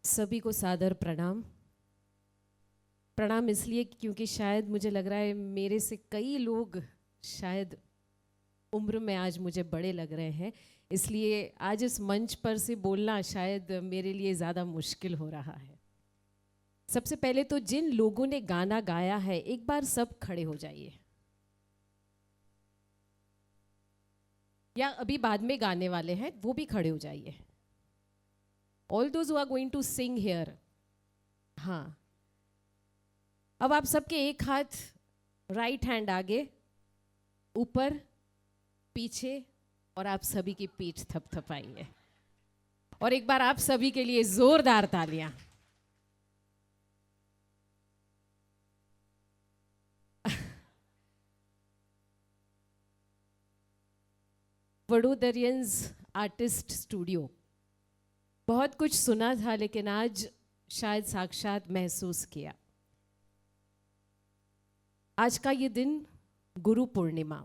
सभी को सादर प्रणाम। प्रणाम इसलिए क्योंकि शायद मुझे लग रहा है मेरे से कई लोग शायद उम्र में आज मुझे बड़े लग रहे हैं, इसलिए आज इस मंच पर से बोलना शायद मेरे लिए ज़्यादा मुश्किल हो रहा है। सबसे पहले तो जिन लोगों ने गाना गाया है एक बार सब खड़े हो जाइए, या अभी बाद में गाने वाले हैं वो भी खड़े हो जाइए। All those who are going to sing here. हाँ, अब आप सबके एक हाथ राइट हैंड आगे, ऊपर, पीछे, और आप सभी की पीठ थपथपाइए। और एक बार आप सभी के लिए जोरदार तालियां। वडोदरियंस आर्टिस्ट स्टूडियो, बहुत कुछ सुना था लेकिन आज शायद साक्षात महसूस किया। आज का ये दिन गुरु पूर्णिमा,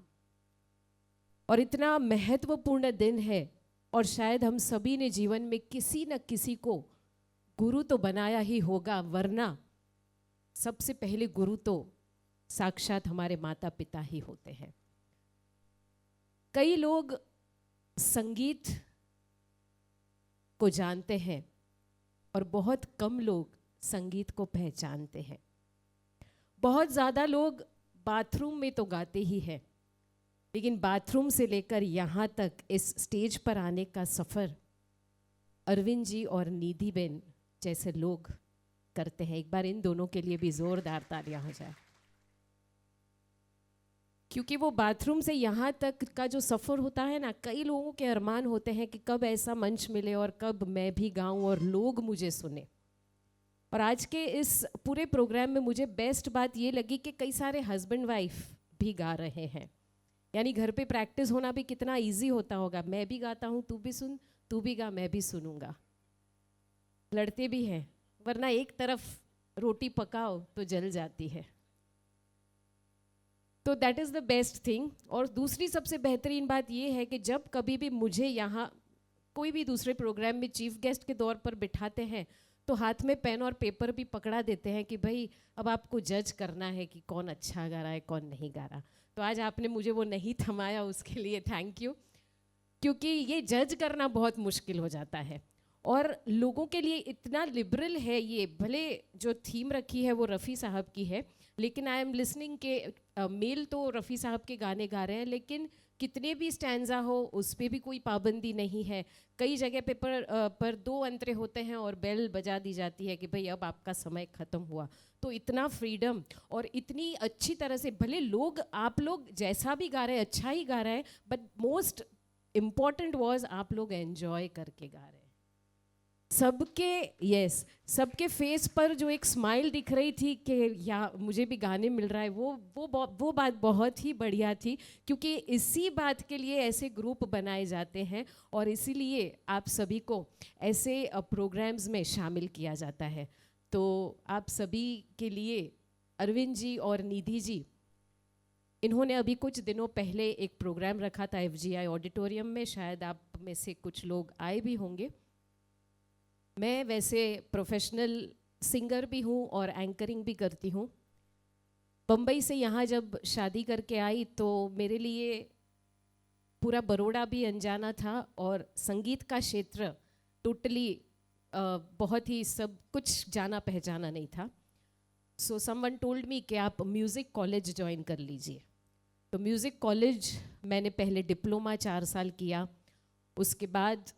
और इतना महत्वपूर्ण दिन है, और शायद हम सभी ने जीवन में किसी न किसी को गुरु तो बनाया ही होगा, वरना सबसे पहले गुरु तो साक्षात हमारे माता पिता ही होते हैं। कई लोग संगीत को जानते हैं और बहुत कम लोग संगीत को पहचानते हैं। बहुत ज़्यादा लोग बाथरूम में तो गाते ही हैं, लेकिन बाथरूम से लेकर यहाँ तक इस स्टेज पर आने का सफ़र अरविंद जी और निधि बेन जैसे लोग करते हैं। एक बार इन दोनों के लिए भी ज़ोरदार तालियां हो जाए, क्योंकि वो बाथरूम से यहाँ तक का जो सफ़र होता है ना, कई लोगों के अरमान होते हैं कि कब ऐसा मंच मिले और कब मैं भी गाऊं और लोग मुझे सुने। और आज के इस पूरे प्रोग्राम में मुझे बेस्ट बात ये लगी कि कई सारे हस्बैंड वाइफ भी गा रहे हैं, यानी घर पे प्रैक्टिस होना भी कितना इजी होता होगा। मैं भी गाता हूँ, तू भी सुन, तू भी गा, मैं भी सुनूंगा। लड़ते भी हैं, वरना एक तरफ रोटी पकाओ तो जल जाती है। तो that is the best thing. और दूसरी सबसे बेहतरीन बात ये है कि जब कभी भी मुझे यहाँ कोई भी दूसरे प्रोग्राम में चीफ गेस्ट के तौर पर बिठाते हैं तो हाथ में पेन और पेपर भी पकड़ा देते हैं कि भाई अब आपको जज करना है कि कौन अच्छा गा रहा है कौन नहीं गा रहा। तो आज आपने मुझे वो नहीं थमाया, उसके लिए थैंक यू, क्योंकि ये जज करना बहुत मुश्किल हो जाता है। और लोगों के लिए इतना लिबरल है ये, भले जो थीम रखी है वो रफ़ी साहब की है, लेकिन आई एम लिसनिंग के मेल तो रफ़ी साहब के गाने गा रहे हैं, लेकिन कितने भी स्टैंजा हो उस पर भी कोई पाबंदी नहीं है। कई जगह पे पर 2 अंतरे होते हैं और बेल बजा दी जाती है कि भाई अब आपका समय ख़त्म हुआ। तो इतना फ्रीडम और इतनी अच्छी तरह से, भले लोग आप लोग जैसा भी गा रहे हैं अच्छा ही गा रहे हैं, बट मोस्ट इम्पॉर्टेंट वॉज आप लोग एंजॉय करके गा रहे हैं। सबके सबके फेस पर जो एक स्माइल दिख रही थी कि या मुझे भी गाने मिल रहा है, वो बात बहुत ही बढ़िया थी, क्योंकि इसी बात के लिए ऐसे ग्रुप बनाए जाते हैं और इसीलिए आप सभी को ऐसे प्रोग्राम्स में शामिल किया जाता है। तो आप सभी के लिए अरविंद जी और निधि जी, इन्होंने अभी कुछ दिनों पहले एक प्रोग्राम रखा था FGI ऑडिटोरियम में, शायद आप में से कुछ लोग आए भी होंगे। मैं वैसे प्रोफेशनल सिंगर भी हूँ और एंकरिंग भी करती हूँ। बम्बई से यहाँ जब शादी करके आई तो मेरे लिए पूरा बड़ौदा भी अनजाना था और संगीत का क्षेत्र टोटली बहुत ही सब कुछ जाना पहचाना नहीं था। सो समवन टोल्ड मी कि आप म्यूज़िक कॉलेज ज्वाइन कर लीजिए। तो म्यूज़िक कॉलेज मैंने पहले डिप्लोमा 4 साल किया, उसके बाद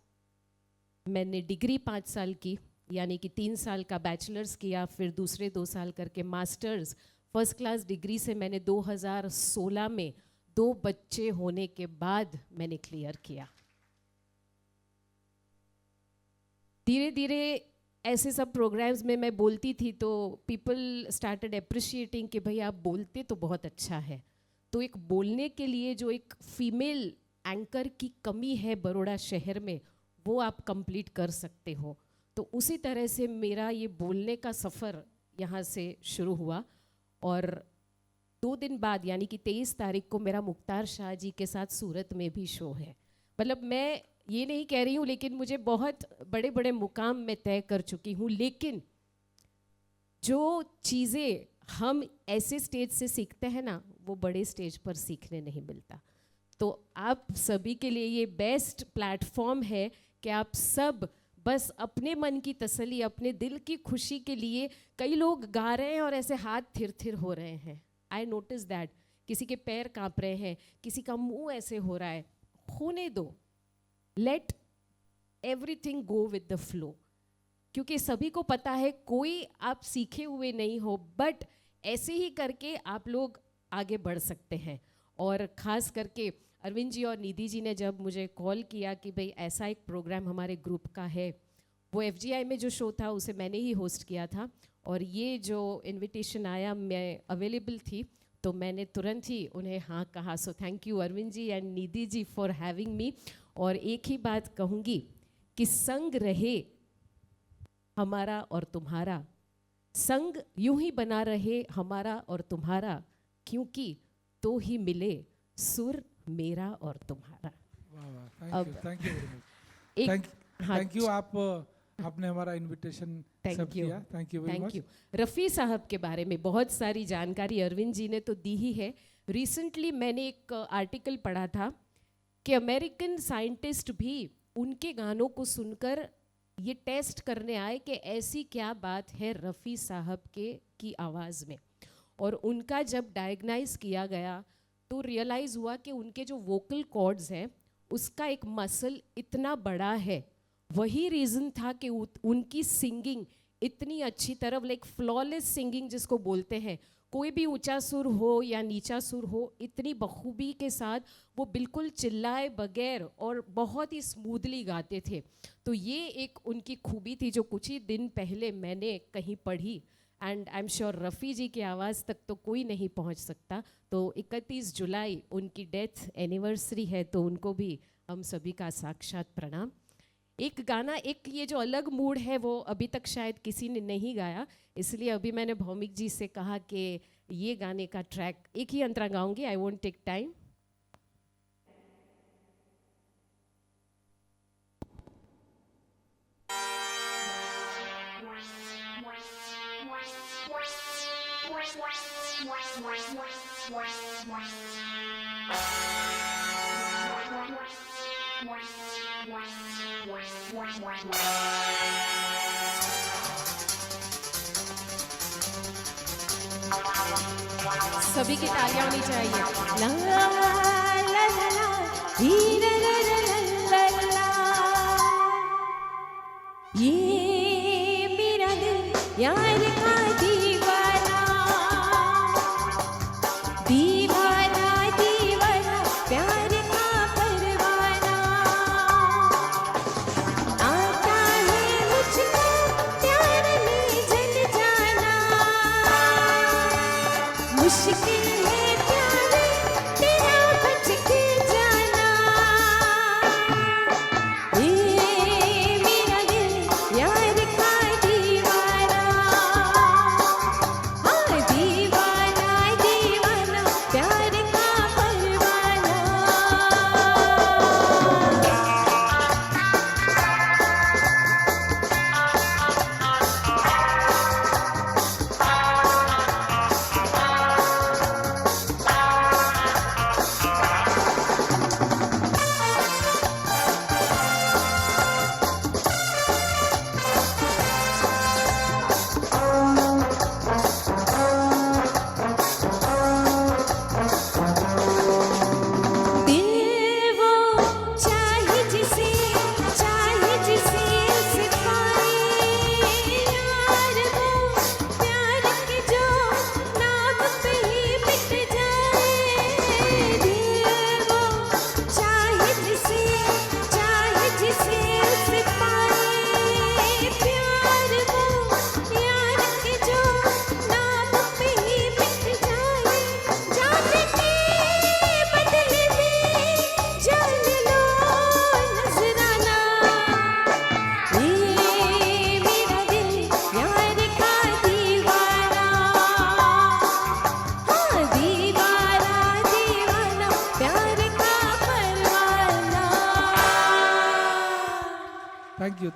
मैंने डिग्री 5 साल की, यानी कि 3 साल का बैचलर्स किया, फिर दूसरे 2 साल करके मास्टर्स। फर्स्ट क्लास डिग्री से मैंने 2016 में 2 बच्चे होने के बाद मैंने क्लियर किया। धीरे धीरे ऐसे सब प्रोग्राम्स में मैं बोलती थी तो पीपल स्टार्टेड अप्रिशिएटिंग कि भाई आप बोलते तो बहुत अच्छा है। तो एक बोलने के लिए जो एक फीमेल एंकर की कमी है बड़ौदा शहर में, वो आप कंप्लीट कर सकते हो। तो उसी तरह से मेरा ये बोलने का सफ़र यहाँ से शुरू हुआ, और 2 दिन बाद यानी कि 23 तारीख को मेरा मुख्तार शाह जी के साथ सूरत में भी शो है। मतलब मैं ये नहीं कह रही हूँ, लेकिन मुझे बहुत बड़े बड़े मुकाम मैं तय कर चुकी हूँ, लेकिन जो चीज़ें हम ऐसे स्टेज से सीखते हैं ना, वो बड़े स्टेज पर सीखने नहीं मिलता। तो आप सभी के लिए ये बेस्ट प्लेटफॉर्म है कि आप सब बस अपने मन की तसल्ली, अपने दिल की खुशी के लिए, कई लोग गा रहे हैं और ऐसे हाथ थिर थिर हो रहे हैं, आई नोटिस दैट, किसी के पैर कांप रहे हैं, किसी का मुंह ऐसे हो रहा है, होने दो, late everything go with the flow, क्योंकि सभी को पता है कोई आप सीखे हुए नहीं हो, बट ऐसे ही करके आप लोग आगे बढ़ सकते हैं। और ख़ास करके अरविंद जी और निधि जी ने जब मुझे कॉल किया कि भाई ऐसा एक प्रोग्राम हमारे ग्रुप का है, वो FGI में जो शो था उसे मैंने ही होस्ट किया था, और ये जो इनविटेशन आया मैं अवेलेबल थी, तो मैंने तुरंत ही उन्हें हाँ कहा। So thank you Arvind ji and Nidhi ji for having me. और एक ही बात कहूँगी कि संग रहे हमारा और तुम्हारा, संग यूं ही बना रहे हमारा और तुम्हारा, क्योंकि तो ही मिले सुर मेरा और तुम्हारा। Thank you very much. Thank you, आपने हमारा इनविटेशन एक्सेप्ट किया, thank you very much. Rafi साहब के बारे में बहुत सारी जानकारी अरविंद जी ने तो दी ही है। रिसेंटली मैंने एक आर्टिकल पढ़ा था कि अमेरिकन साइंटिस्ट भी उनके गानों को सुनकर ये टेस्ट करने आए कि ऐसी क्या बात है रफ़ी साहब के की आवाज़ में, और उनका जब डायग्नाइज किया गया तो रियलाइज़ हुआ कि उनके जो वोकल कॉर्ड्स हैं उसका एक मसल इतना बड़ा है। वही रीज़न था कि उनकी सिंगिंग इतनी अच्छी तरह, लाइक फ्लॉलेस सिंगिंग जिसको बोलते हैं, कोई भी ऊंचा सुर हो या नीचा सुर हो, इतनी बखूबी के साथ वो बिल्कुल चिल्लाए बगैर और बहुत ही स्मूथली गाते थे। तो ये एक उनकी खूबी थी जो कुछ ही दिन पहले मैंने कहीं पढ़ी, and I am sure Rafi ji की आवाज़ तक तो कोई नहीं पहुंच सकता। तो 31 जुलाई उनकी डेथ एनिवर्सरी है, तो उनको भी हम सभी का साक्षात प्रणाम। एक गाना, एक ये जो अलग मूड है वो अभी तक शायद किसी ने नहीं गाया, इसलिए अभी मैंने भौमिक जी से कहा कि ये गाने का ट्रैक एक ही अंतरा गाऊंगी, आई वोंट टेक टाइम। सभी की तालियां होनी चाहिए। ला ला ला ला ला, ही ला ला ला ला ला ला। ये मेरा दिल यार का दीवाना, दीवाना दीवाना प्यार का परवाना, आता है मुझको प्यार में जल जाना, मुश्किल है प्यार तेरा बच के जाना। ये मेरा दिल यार का दीवाना,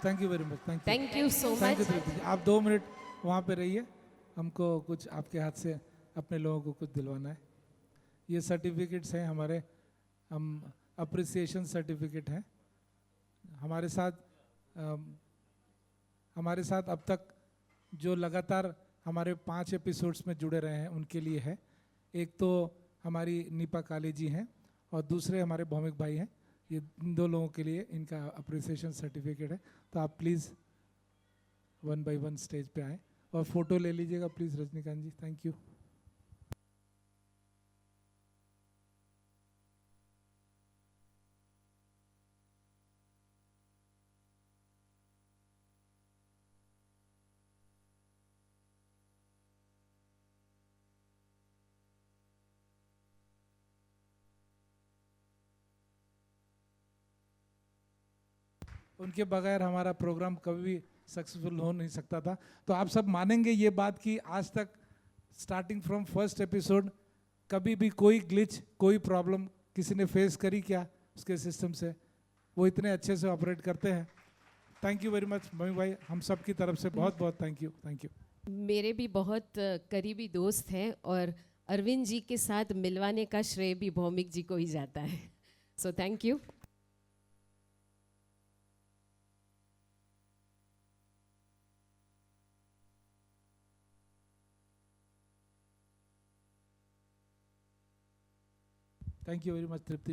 thank you very much, thank you so much. Thank you Tripti ji. आप 2 मिनट वहाँ पे रहिए, हमको कुछ आपके हाथ से अपने लोगों को कुछ दिलवाना है। ये सर्टिफिकेट्स हैं हमारे, हम अप्रिसिएशन सर्टिफिकेट हैं हमारे साथ अब तक जो लगातार हमारे 5 एपिसोड्स में जुड़े रहे हैं उनके लिए है। एक तो हमारी नीपा काली जी हैं और दूसरे हमारे भौमिक भाई हैं। ये इन 2 लोगों के लिए इनका अप्रिसिएशन सर्टिफिकेट है। तो आप प्लीज़ 1 बाय 1 स्टेज पे आएँ और फोटो ले लीजिएगा please Rajinikanth ji. Thank you. उनके बगैर हमारा प्रोग्राम कभी भी सक्सेसफुल हो नहीं सकता था। तो आप सब मानेंगे ये बात कि आज तक स्टार्टिंग फ्रॉम फर्स्ट एपिसोड कभी भी कोई ग्लिच, कोई प्रॉब्लम किसी ने फेस करी क्या उसके सिस्टम से? वो इतने अच्छे से ऑपरेट करते हैं। Thank you very much mummy भाई, हम सब की तरफ से बहुत बहुत थैंक यू। Thank you. मेरे भी बहुत करीबी दोस्त हैं और अरविंद जी के साथ मिलवाने का श्रेय भी भौमिक जी को ही जाता है। सो thank you. Thank you very much Tripti.